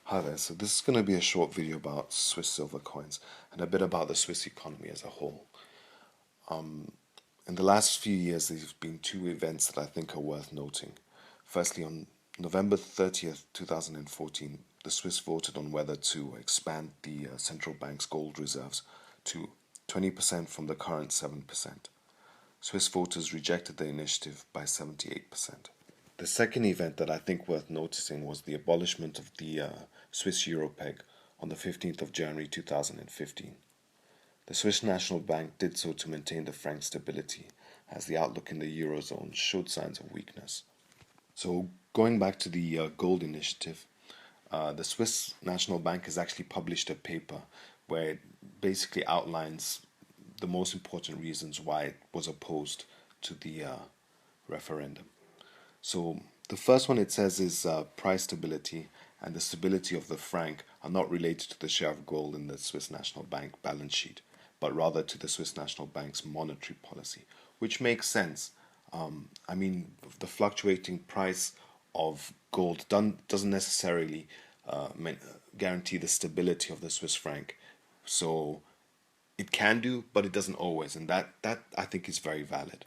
Hi there, so this is going to be a short video about Swiss silver coins and a bit about the Swiss economy as a whole. In the last few years, there have been two events that I think are worth noting. Firstly, on November 30th, 2014, the Swiss voted on whether to expand the central bank's gold reserves to 20% from the current 7%. Swiss voters rejected the initiative by 78%. The second event that I think worth noticing was the abolishment of the Swiss euro peg on the 15th of January 2015. The Swiss National Bank did so to maintain the franc stability, as the outlook in the eurozone showed signs of weakness. So, going back to the gold initiative, the Swiss National Bank has actually published a paper where it basically outlines the most important reasons why it was opposed to the referendum. So the first one it says is price stability and the stability of the franc are not related to the share of gold in the Swiss National Bank balance sheet, but rather to the Swiss National Bank's monetary policy, which makes sense. The fluctuating price of gold doesn't necessarily guarantee the stability of the Swiss franc. So it can do, but it doesn't always, and that I think is very valid.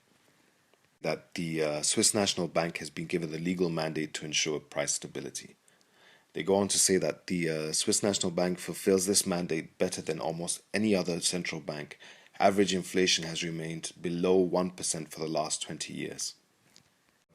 That the Swiss National Bank has been given the legal mandate to ensure price stability. They go on to say that the Swiss National Bank fulfills this mandate better than almost any other central bank. Average inflation has remained below 1% for the last 20 years.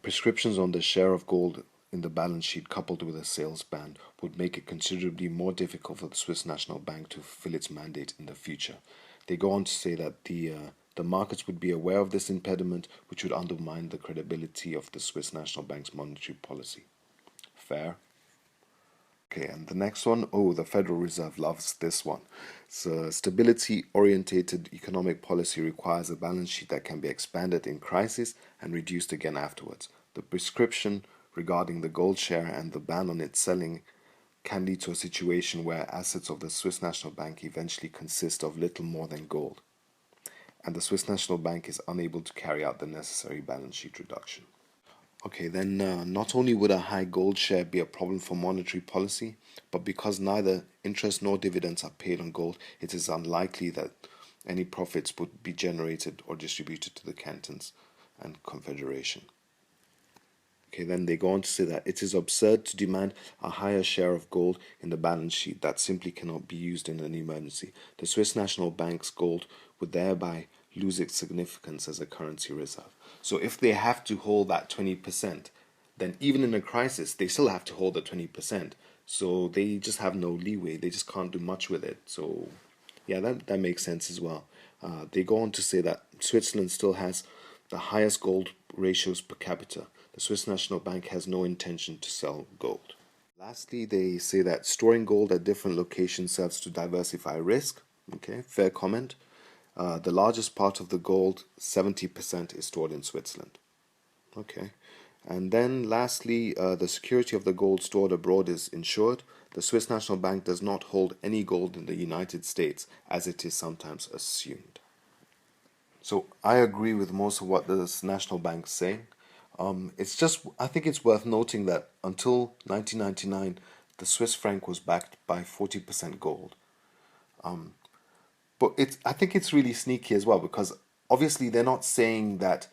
Prescriptions on the share of gold in the balance sheet coupled with a sales ban would make it considerably more difficult for the Swiss National Bank to fulfill its mandate in the future. They go on to say that the markets would be aware of this impediment, which would undermine the credibility of the Swiss National Bank's monetary policy. Fair? Okay, and the next one, oh, the Federal Reserve loves this one. So, stability orientated economic policy requires a balance sheet that can be expanded in crisis and reduced again afterwards. The prescription regarding the gold share and the ban on its selling can lead to a situation where assets of the Swiss National Bank eventually consist of little more than gold, and the Swiss National Bank is unable to carry out the necessary balance sheet reduction. Okay, then not only would a high gold share be a problem for monetary policy, but because neither interest nor dividends are paid on gold, it is unlikely that any profits would be generated or distributed to the cantons and confederation. Okay, then they go on to say that it is absurd to demand a higher share of gold in the balance sheet that simply cannot be used in an emergency. The Swiss National Bank's gold would thereby lose its significance as a currency reserve. So if they have to hold that 20%, then even in a crisis, they still have to hold the 20%. So they just have no leeway. They just can't do much with it. So, yeah, that makes sense as well. They go on to say that Switzerland still has the highest gold ratios per capita. The Swiss National Bank has no intention to sell gold. Lastly, they say that storing gold at different locations serves to diversify risk. Okay, fair comment. The largest part of the gold, 70%, is stored in Switzerland. Okay. And then lastly, the security of the gold stored abroad is ensured. The Swiss National Bank does not hold any gold in the United States, as it is sometimes assumed. So I agree with most of what the National Bank's saying. I think it's worth noting that until 1999, the Swiss franc was backed by 40% gold. But I think it's really sneaky as well because obviously they're not saying that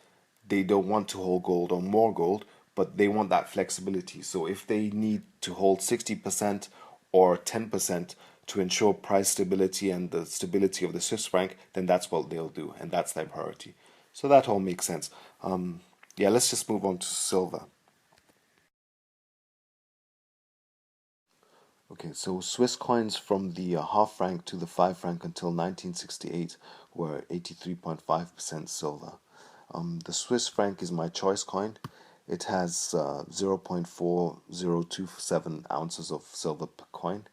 they don't want to hold gold or more gold, but they want that flexibility. So if they need to hold 60% or 10% to ensure price stability and the stability of the Swiss franc, then that's what they'll do, and that's their priority. So that all makes sense. Yeah, let's just move on to silver. Okay, so Swiss coins from the half franc to the 5 franc until 1968 were 83.5% silver. The Swiss franc is my choice coin. It has 0.4027 ounces of silver per coin,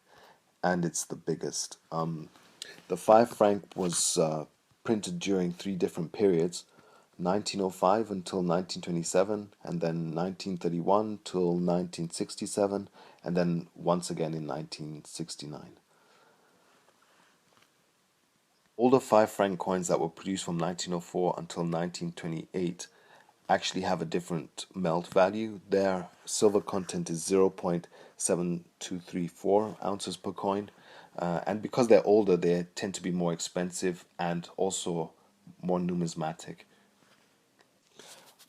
and it's the biggest. The 5 franc was printed during three different periods: 1905 until 1927, and then 1931 till 1967, and then once again in 1969. Older 5 franc coins that were produced from 1904 until 1928 actually have a different melt value. Their silver content is 0.7234 ounces per coin. And because they're older, they tend to be more expensive and also more numismatic.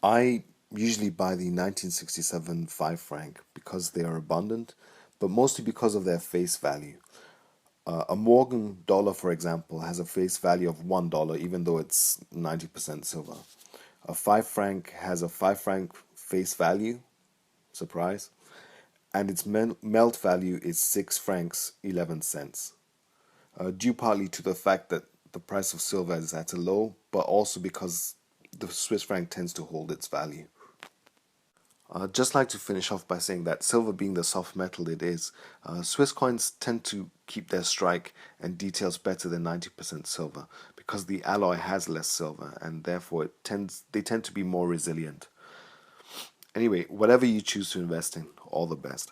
I usually buy the 1967 5 franc because they are abundant, but mostly because of their face value. A Morgan dollar, for example, has a face value of $1, even though it's 90% silver. A 5 franc has a 5 franc face value, surprise, and its melt value is 6 francs 11 cents, due partly to the fact that the price of silver is at a low, but also because the Swiss franc tends to hold its value. I'd just like to finish off by saying that silver being the soft metal it is, Swiss coins tend to keep their strike and details better than 90% silver because the alloy has less silver and therefore they tend to be more resilient. Anyway, whatever you choose to invest in, all the best.